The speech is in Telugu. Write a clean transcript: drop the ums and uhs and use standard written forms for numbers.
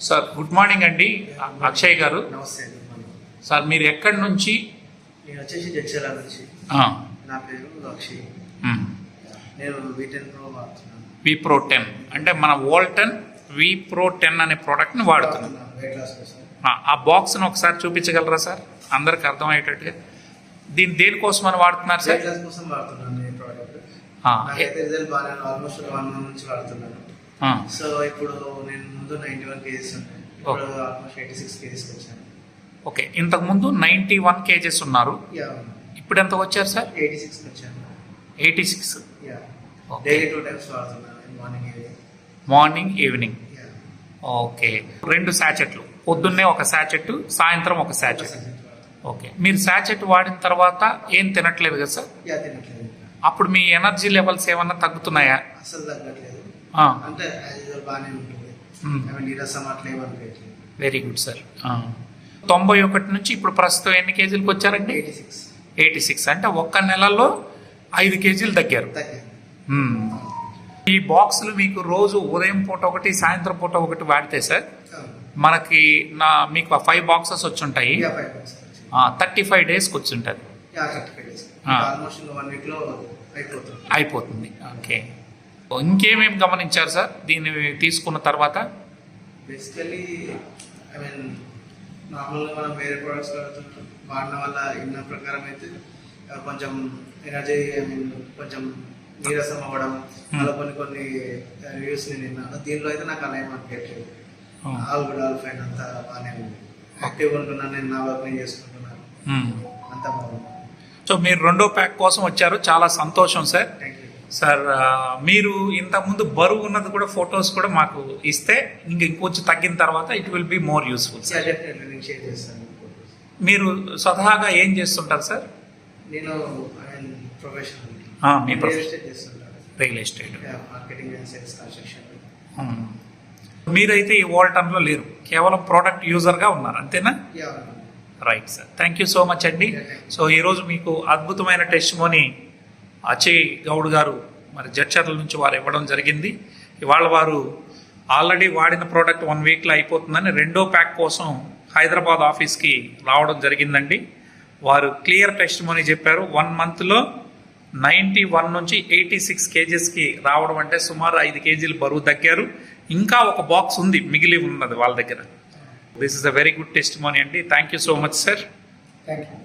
సార్ గుడ్ మార్నింగ్ అండి. అక్షయ్ గారు. నమస్తే. సార్ మీరు ఎక్కడి నుంచి? నేను వచ్చేసి జడ్చర్ల నుంచి. నా పేరు అక్షయ్. నేను V10 Pro వాడుతున్నాను. V-Pro 10 అంటే మన వోల్టన్ V-Pro 10 అనే ప్రోడక్ట్ని వాడుతున్నాను. ఆ బాక్స్ను ఒకసారి చూపించగలరా సార్, అందరికి అర్థమయ్యేటట్టుగా? దేనికోసం అని వాడుతున్నారు సార్? వెయిట్ లాస్ కోసం వాడుతున్నాను ఈ ప్రోడక్ట్. నాకైతే రిజల్ట్ బాగా, ఆల్మోస్ట్ 1 month నుంచి వాడుతున్నాను. సో ఇప్పుడు నేను ముందు 91 kgs ఉంటాను, ఇప్పుడు ఆల్మోస్ట్ 86 kgs వచ్చాను. ఓకే, ఇంతకు ముందు 91 kgs ఉన్నారు, ఇప్పుడు ఎంత వచ్చారు సార్? 86 వచ్చాను. 86. డైలీ 2 times వాడుతున్నాను, మార్నింగ్ ఈవినింగ్. ఓకే, 2 శాచెట్లు, పొద్దున్నే ఒక శాచెట్, సాయంత్రం ఒక శాచెట్. ఓకే, మీరు శాచెట్ వాడిన తర్వాత ఏం తినట్లేదు కదా సార్? తినట్లేదు. అప్పుడు మీ ఎనర్జీ లెవెల్స్ ఏమన్నా తగ్గుతున్నాయా? అసలు తగ్గట్లేదు. అంటే బాగానే ఉంటుంది, నీరసం అట్లా ఏమనిపించలేదు. Very good sir. 91 నుంచి ఇప్పుడు ప్రస్తుతం ఎన్ని కేజీలకు వచ్చారండి? 86. అంటే ఒక్క నెలలో 5 కేజీలు తగ్గారు. ఈ బాక్సులు మీకు రోజు ఉదయం పూట ఒకటి, సాయంత్రం పూట ఒకటి వాడితే సార్ మనకి మీకు 5 బాక్సెస్ వచ్చి ఉంటాయి. 35 డేస్కి వచ్చి ఉంటుంది. అయిపోతుంది. ఓకే, ఇంకేమేమి గమనించారు సార్ దీన్ని తీసుకున్న తర్వాత? బేసికలీ నార్మల్గా మనం వేరే ప్రొడక్ట్స్ వాడిన వల్ల ఇన్న ప్రకారం అయితే కొంచెం ఎనర్జీ, కొంచెం నీరసం అవ్వడం, అలా కొన్ని రివ్యూస్ నేను విన్నాను. దీంట్లో అయితే నాకు అలా ఏమనిపించలేదు. ఆల్ గుడ్, ఆల్ ఫైన్, అంతా బాగానే ఉంది. యాక్టివ్గా ఉంటున్నాను, నేను నా వర్క్ నేను చేసుకుంటున్నాను, అంతా బాగుంది. సో మీరు 2వ ప్యాక్ కోసం వచ్చారు, చాలా సంతోషం సార్. సార్ మీరు ఇంతకుముందు బరువు ఉన్నది కూడా ఫొటోస్ కూడా మాకు ఇస్తే ఇంకొంచెం తగ్గిన తర్వాత it will be more useful. మీరు స్వతహాగా ఏం చేస్తుంటారు సార్? నేను professional real estate, marketing and sales, construction. మీరైతే ఈ వోల్టన్లో లేరు, కేవలం ప్రోడక్ట్ యూజర్గా ఉన్నారు, అంతేనా? Right sir, thank you so much అండి. సో ఈరోజు మీకు అద్భుతమైన టెస్టిమోనీ అజయ్ గౌడ్ గారు మరి జడ్చర్ల నుంచి వారు ఇవ్వడం జరిగింది. ఇవాళ వారు ఆల్రెడీ వాడిన ప్రోడక్ట్ 1 వీక్లో అయిపోతుందని 2వ ప్యాక్ కోసం హైదరాబాద్ ఆఫీస్కి రావడం జరిగిందండి. వారు క్లియర్ టెస్టిమోనీ చెప్పారు. 1 మంత్లో 91 నుంచి 86 కేజెస్కి రావడం అంటే సుమారు 5 కేజీలు బరువు తగ్గారు. ఇంకా ఒక బాక్స్ ఉంది, మిగిలి ఉన్నది వాళ్ళ దగ్గర. This is a very good testimony అండి. Thank you so much sir. Thank you.